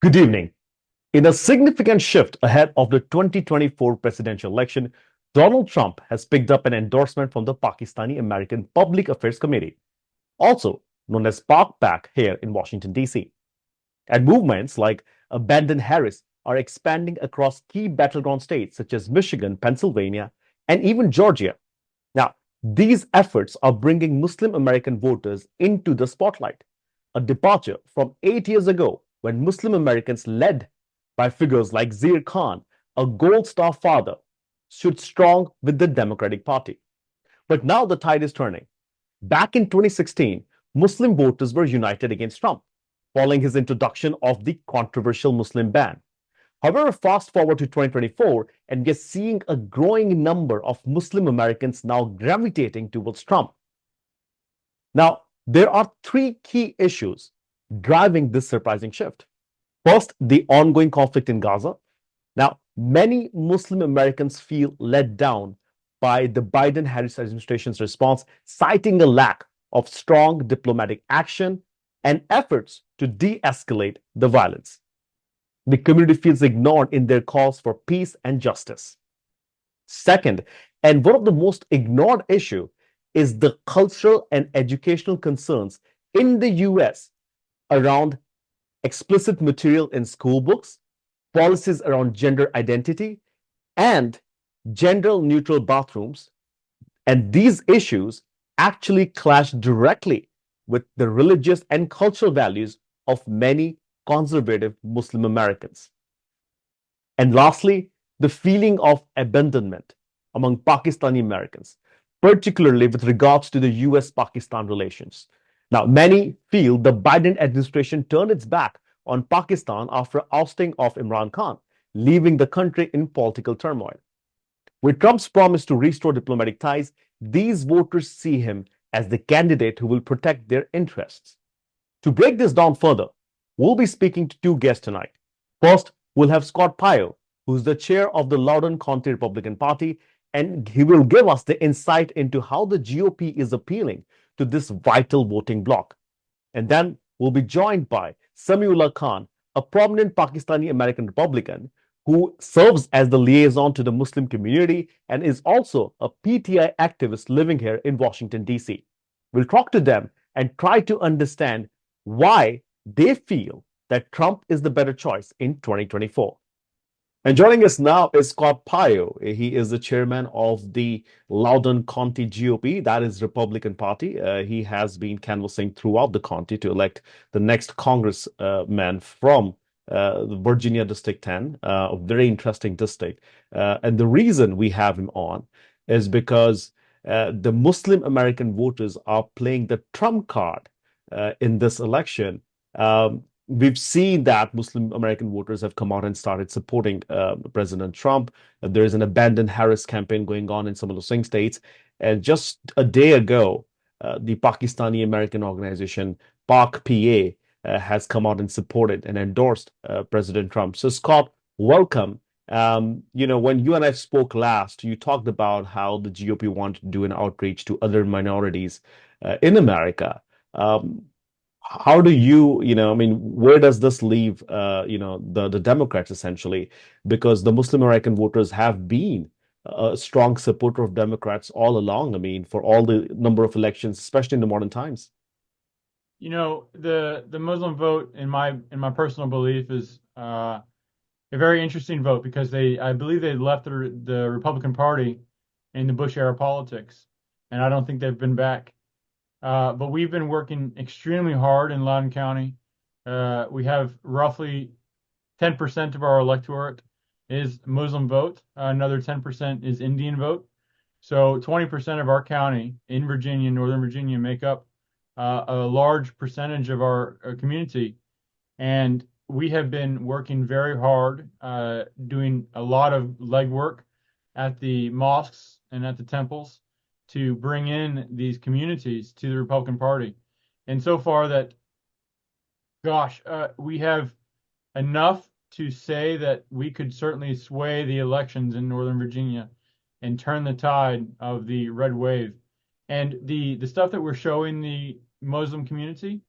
Good evening. In a significant shift ahead of the 2024 presidential election, Donald Trump has picked up an endorsement from the Pakistani American Public Affairs Committee, also known as PAC here in Washington, D.C. And movements like Abandon Harris are expanding across key battleground states such as Michigan, Pennsylvania, and even Georgia. Now, these efforts are bringing Muslim American voters into the spotlight, a departure from 8 years ago when Muslim Americans, led by figures like Zir Khan, a Gold Star father, stood strong with the Democratic Party. But now the tide is turning. Back in 2016, Muslim voters were united against Trump, following his introduction of the controversial Muslim ban. However, fast forward to 2024, and we're seeing a growing number of Muslim Americans now gravitating towards Trump. Now, there are three key issues driving this surprising shift. First, the ongoing conflict in Gaza. Now, many Muslim Americans feel let down by the Biden Harris administration's response, citing a lack of strong diplomatic action and efforts to de escalate the violence. The community feels ignored in their calls for peace and justice. Second, and one of the most ignored issues is the cultural and educational concerns in the US around explicit material in school books, policies around gender identity, and gender neutral bathrooms. And these issues actually clash directly with the religious and cultural values of many conservative Muslim Americans. And lastly, the feeling of abandonment among Pakistani Americans, particularly with regards to the US Pakistan relations. Now, many feel the Biden administration turned its back on Pakistan after ousting of Imran Khan, leaving the country in political turmoil. With Trump's promise to restore diplomatic ties, these voters see him as the candidate who will protect their interests. To break this down further, we'll be speaking to two guests tonight. First, we'll have Scott Pio, who's the chair of the Laden County Republican Party, and he will give us the insight into how the GOP is appealing to this vital voting bloc. And then we'll be joined by Samiullah Khan, a prominent Pakistani American Republican who serves as the liaison to the Muslim community and is also a PTI activist living here in Washington, D.C. We'll talk to them and try to understand why they feel that Trump is the better choice in 2024. And joining us now is Scott Pio. He is the chairman of the Loudoun County GOP, that is Republican Party. He has been canvassing throughout the county to elect the next congressman from Virginia District 10, a very interesting district. And the reason we have him on is because the Muslim American voters are playing the trump card in this election. We've seen that Muslim American voters have come out and started supporting President Trump. There is an Abandon Harris campaign going on in some of the swing states. And just a day ago, the Pakistani American organization PAC-PA has come out and supported and endorsed President Trump. So, Scott, welcome. When you and I spoke last, you talked about how the GOP wanted to do an outreach to other minorities in America. How do where does this leave, the Democrats essentially? Because the Muslim American voters have been a strong supporter of Democrats all along. I mean, for all the number of elections, especially in the modern times. The Muslim vote, in my personal belief, is a very interesting vote because I believe they left the Republican Party in the Bush era politics, and I don't think they've been back. But we've been working extremely hard in Loudoun County. We have roughly 10% of our electorate is Muslim vote. Another 10% is Indian vote. So 20% of our county in Virginia, Northern Virginia, make up a large percentage of our community. And we have been working very hard, doing a lot of legwork at the mosques and at the temples to bring in these communities to the Republican Party. And so far we have enough to say that we could certainly sway the elections in Northern Virginia and turn the tide of the red wave. And the stuff that we're showing the Muslim community,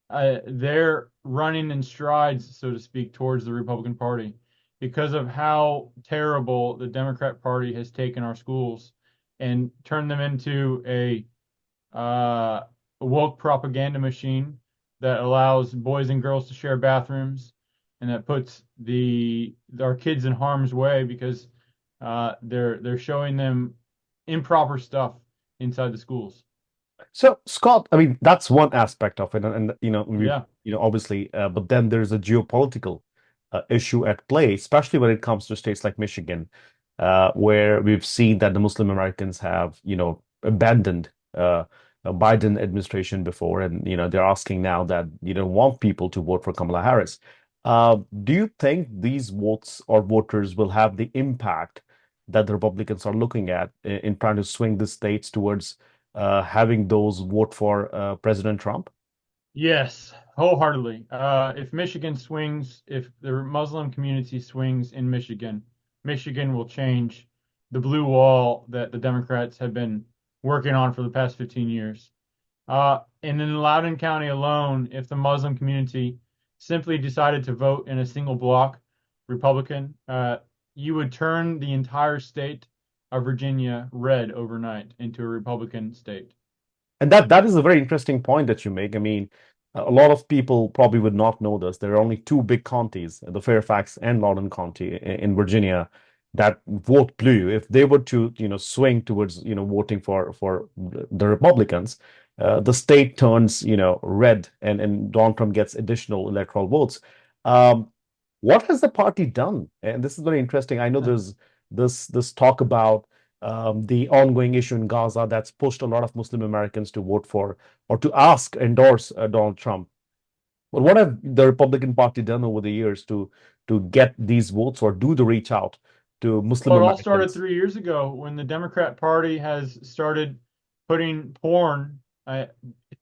they're running in strides, so to speak, towards the Republican Party because of how terrible the Democrat Party has taken our schools and turned them into a woke propaganda machine that allows boys and girls to share bathrooms and that puts the our kids in harm's way because they're showing them improper stuff inside the schools. So, Scott, I mean, that's one aspect of it, and Yeah. obviously, but then there's a geopolitical issue at play, especially when it comes to states like Michigan, where we've seen that the Muslim Americans have, abandoned a Biden administration before, and they're asking now that you don't want people to vote for Kamala Harris. Do you think these votes or voters will have the impact that the Republicans are looking at in trying to swing the states towards having those vote for President Trump? Yes, wholeheartedly. If Michigan swings, if the Muslim community swings in Michigan, Michigan will change the blue wall that the Democrats have been working on for the past 15 years. And in Loudoun County alone, if the Muslim community simply decided to vote in a single block Republican, you would turn the entire state of Virginia red overnight into a Republican state. And that is a very interesting point that you make. I mean, a lot of people probably would not know this. There are only two big counties, the Fairfax and Loudoun County in Virginia, that vote blue. If they were to, swing towards, voting for the Republicans, the state turns, red, and Donald Trump gets additional electoral votes. Um, what has the party done? And this is very interesting. I know there's this talk about the ongoing issue in Gaza that's pushed a lot of Muslim Americans to vote for or to endorse Donald Trump. But what have the Republican Party done over the years to get these votes or do the reach out to Muslim Well, it all started Americans? 3 years ago when the Democrat Party has started putting porn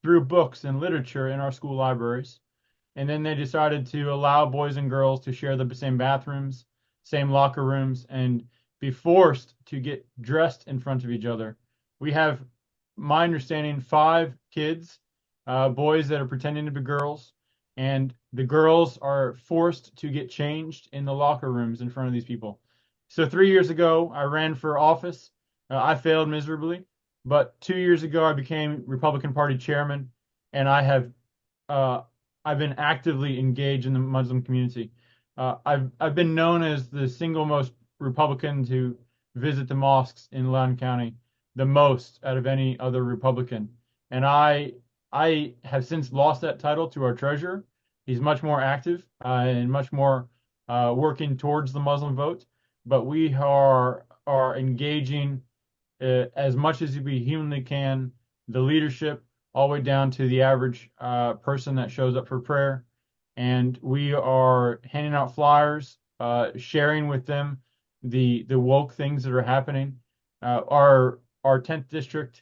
through books and literature in our school libraries. And then they decided to allow boys and girls to share the same bathrooms, same locker rooms, and be forced to get dressed in front of each other. We have, my understanding, 5 kids, boys that are pretending to be girls, and the girls are forced to get changed in the locker rooms in front of these people. So 3 years ago, I ran for office. I failed miserably, but 2 years ago, I became Republican Party chairman, and uh, I've been actively engaged in the Muslim community. I've been known as the single most Republican to visit the mosques in Loudoun County, the most out of any other Republican. And I have since lost that title to our treasurer. He's much more active and much more working towards the Muslim vote. But we are engaging as much as we humanly can, the leadership, all the way down to the average person that shows up for prayer. And we are handing out flyers, sharing with them the woke things that are happening. Our 10th district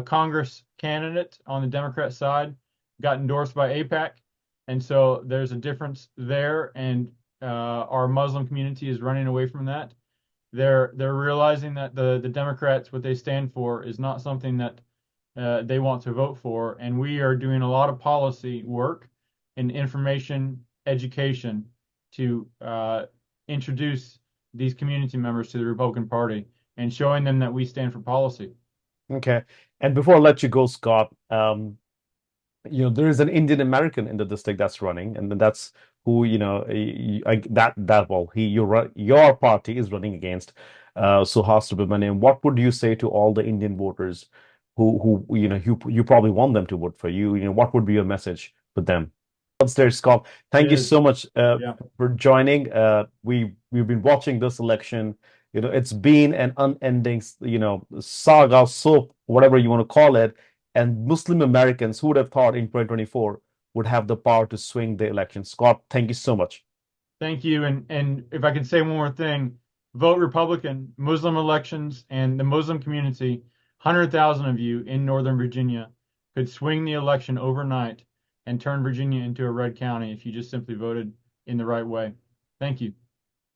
Congress candidate on the Democrat side got endorsed by AIPAC, and so there's a difference there. And our Muslim community is running away from that. They're realizing that the Democrats, what they stand for, is not something that they want to vote for. And we are doing a lot of policy work and information education to introduce these community members to the Republican Party and showing them that we stand for policy. Okay. And before I let you go, Scott, there is an Indian American in the district that's running, and that's who, your party is running against, Suhas Subramanian. What would you say to all the Indian voters you probably want them to vote for you? What would be your message for them? There, Scott. It Thank you is, so much yeah. for joining. We've been watching this election. It's been an unending, saga, soap, whatever you want to call it. And Muslim Americans, who would have thought in 2024 would have the power to swing the election? Scott, thank you so much. Thank you. And if I could say one more thing, vote Republican, Muslim elections, and the Muslim community, 100,000 of you in Northern Virginia could swing the election overnight and turn Virginia into a red county if you just simply voted in the right way. Thank you.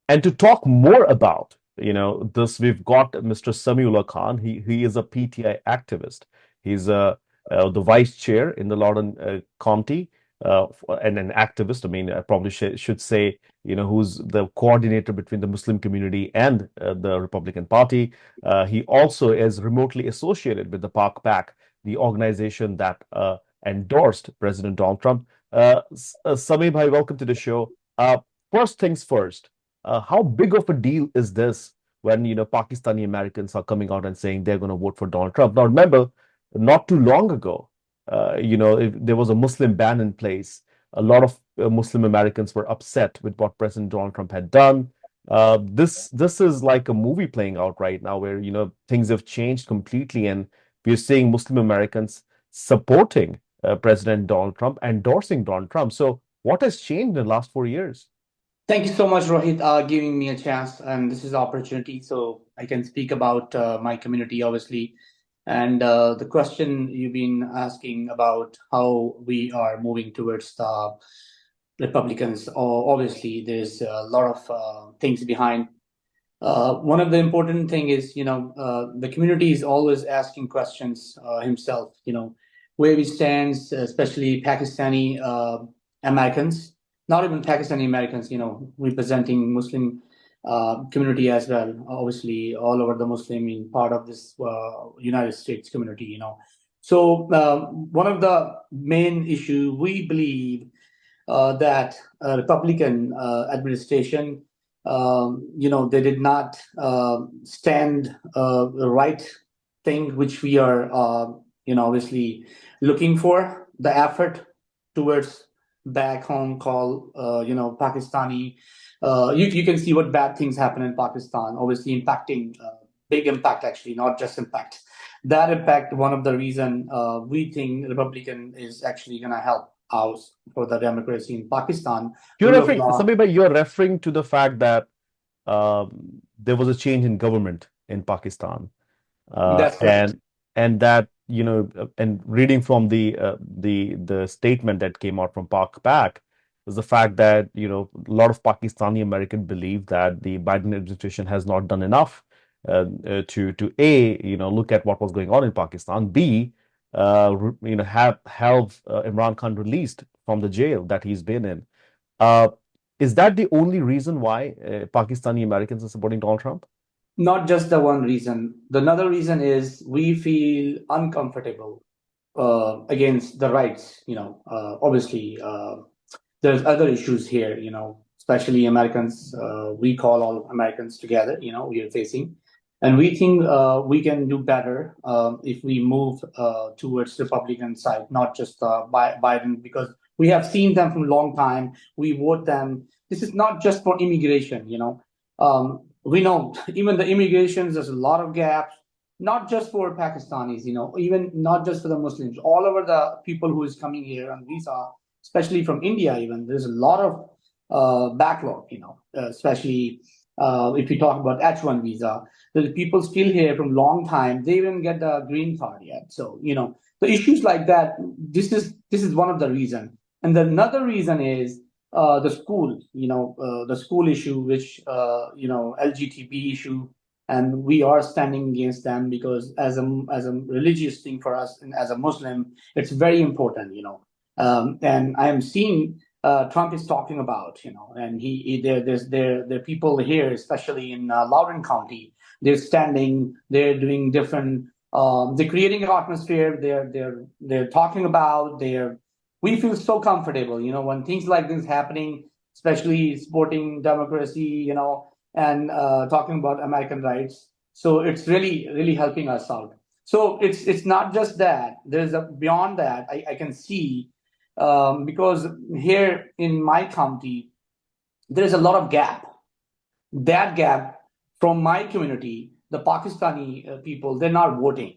And to talk more about, this, we've got Mr. Samiullah Khan. He is a PTI activist. He's the vice chair in the Loudoun County. and an activist. I mean, I probably should say, who's the coordinator between the Muslim community and the Republican Party. He also is remotely associated with the Pak, the organization that endorsed President Donald Trump. Samir bhai, welcome to the show. First things first, how big of a deal is this when Pakistani Americans are coming out and saying they're going to vote for Donald Trump? Now, remember, not too long ago, if there was a Muslim ban in place. A lot of Muslim Americans were upset with what President Donald Trump had done. This is like a movie playing out right now, where things have changed completely, and we're seeing Muslim Americans supporting President Donald Trump, endorsing Donald Trump. So, what has changed in the last 4 years? Thank you so much, Rohit, giving me a chance. And this is the opportunity so I can speak about my community, obviously. And the question you've been asking about how we are moving towards the Republicans, obviously, there's a lot of things behind. One of the important thing is, the community is always asking questions himself, where we stand, especially Pakistani Americans, not even Pakistani Americans, representing Muslim community as well, obviously all over the Muslim in part of this United States community, So one of the main issue we believe that Republican administration, they did not stand the right thing, which we are, obviously looking for the effort towards back home call, Pakistani. You can see what bad things happen in Pakistan, obviously impacting, big impact actually, not just impact. That impact, one of the reason we think Republican is actually going to help out for the democracy in Pakistan. You're referring to the fact that there was a change in government in Pakistan, That's correct. and that and reading from the statement that came out from Pak was the fact that a lot of Pakistani American believe that the Biden administration has not done enough to look at what was going on in Pakistan, b have Imran Khan released from the jail that he's been in. Uh, is that the only reason why Pakistani Americans are supporting Donald Trump? Not just the one reason. The another reason is we feel uncomfortable against the rights. Obviously, there's other issues here. Especially Americans. We call all Americans together. We are facing, and we think we can do better if we move towards Republican side, not just Biden, because we have seen them from a long time. We vote them. This is not just for immigration. We know even the immigrations, there's a lot of gaps, not just for Pakistanis, even not just for the Muslims, all over the people who is coming here on visa, especially from India, even there's a lot of backlog, especially if we talk about H1 visa, there's people still here from long time. They didn't get the green card yet. So, the issues like that, this is one of the reason. And another reason is the school, the school issue, which, LGBT issue, and we are standing against them because as a religious thing for us and as a Muslim, it's very important, and I am seeing Trump is talking about, and there are people here, especially in Loudoun County, they're standing, they're doing different, they're creating an atmosphere, they're talking about, we feel so comfortable, when things like this happening, especially supporting democracy, and talking about American rights. So it's really, really helping us out. So it's not just that. There's beyond that. I can see because here in my county, there is a lot of gap. That gap from my community, the Pakistani people, they're not voting.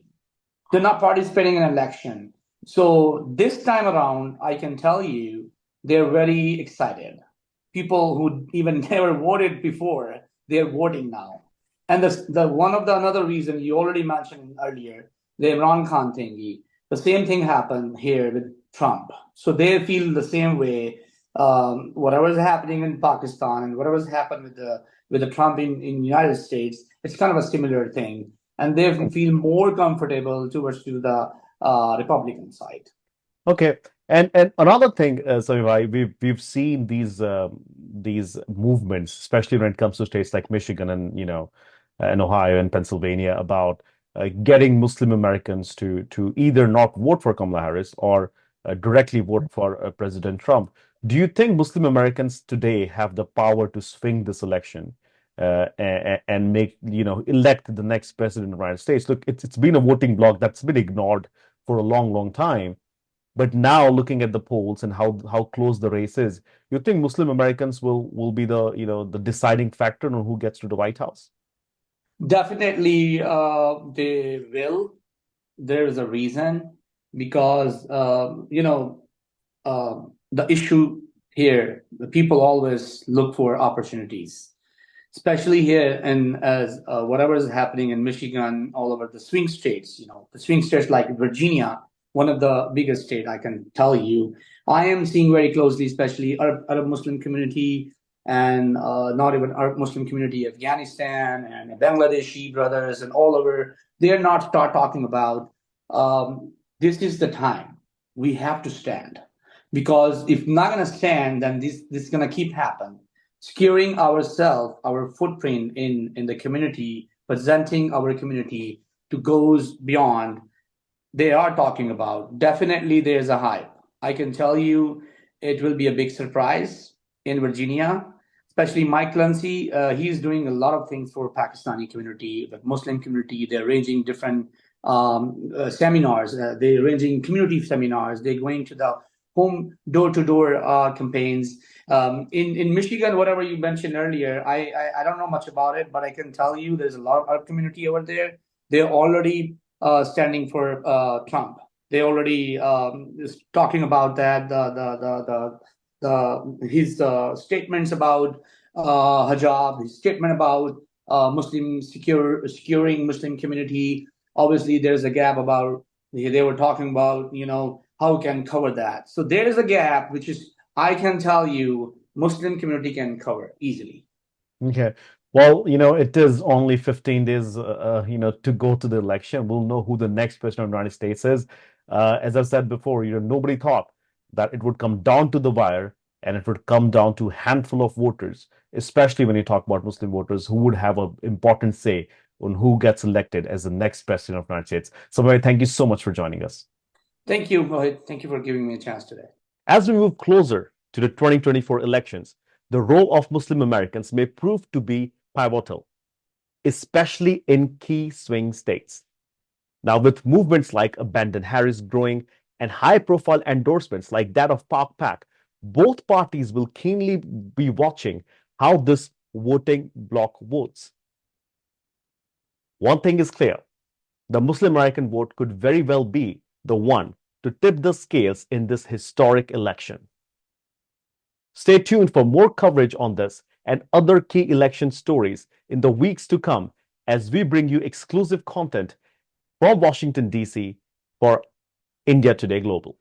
They're not participating in election. So this time around, I can tell you, they're very excited. People who even never voted before, they're voting now. And another reason you already mentioned earlier, the Imran Khan thingy, the same thing happened here with Trump. So they feel the same way. Whatever is happening in Pakistan and whatever has happened with the Trump in United States, it's kind of a similar thing. And they feel more comfortable towards to the Republican side. Okay. And another thing, Samir, we've seen these movements, especially when it comes to states like Michigan and Ohio and Pennsylvania, about getting Muslim Americans to either not vote for Kamala Harris or directly vote for President Trump. Do you think Muslim Americans today have the power to swing this election and make, elect the next president of the United States? Look, it's been a voting bloc that's been ignored for a long, long time. But now looking at the polls and how close the race is, you think Muslim Americans will be the deciding factor on who gets to the White House? Definitely, they will. There is a reason because the issue here, the people always look for opportunities, especially here and as whatever is happening in Michigan, all over the swing states. The swing states like Virginia, one of the biggest state, I can tell you. I am seeing very closely, especially Arab Muslim community and not even Arab Muslim community, Afghanistan and Bangladeshi brothers and all over. They're not start talking about this is the time we have to stand, because if not going to stand, then this is going to keep happening, securing ourselves, our footprint in the community, presenting our community to goes beyond they are talking about. Definitely there's a hype. I can tell you it will be a big surprise in Virginia, especially Mike Clancy. He's doing a lot of things for Pakistani community, the Muslim community. They're arranging different seminars. They're arranging community seminars. They're going to the home door-to-door campaigns. In Michigan, whatever you mentioned earlier, I don't know much about it, but I can tell you there's a lot of Arab community over there. They're already standing for Trump. They already is talking about that. His statements about hijab, his statement about securing Muslim community. Obviously, there's a gap about they were talking about how we can cover that. So there is a gap which is I can tell you Muslim community can cover easily. Okay. Well, it is only 15 days, to go to the election. We'll know who the next president of the United States is. As I said before, nobody thought that it would come down to the wire and it would come down to a handful of voters, especially when you talk about Muslim voters who would have an important say on who gets elected as the next president of the United States. So, Mary, thank you so much for joining us. Thank you, Mohit. Thank you for giving me a chance today. As we move closer to the 2024 elections, the role of Muslim Americans may prove to be pivotal, especially in key swing states. Now, with movements like Abandon Harris growing and high-profile endorsements like that of Pak, both parties will keenly be watching how this voting bloc votes. One thing is clear, the Muslim American vote could very well be the one to tip the scales in this historic election. Stay tuned for more coverage on this and other key election stories in the weeks to come as we bring you exclusive content from Washington, D.C. for India Today Global.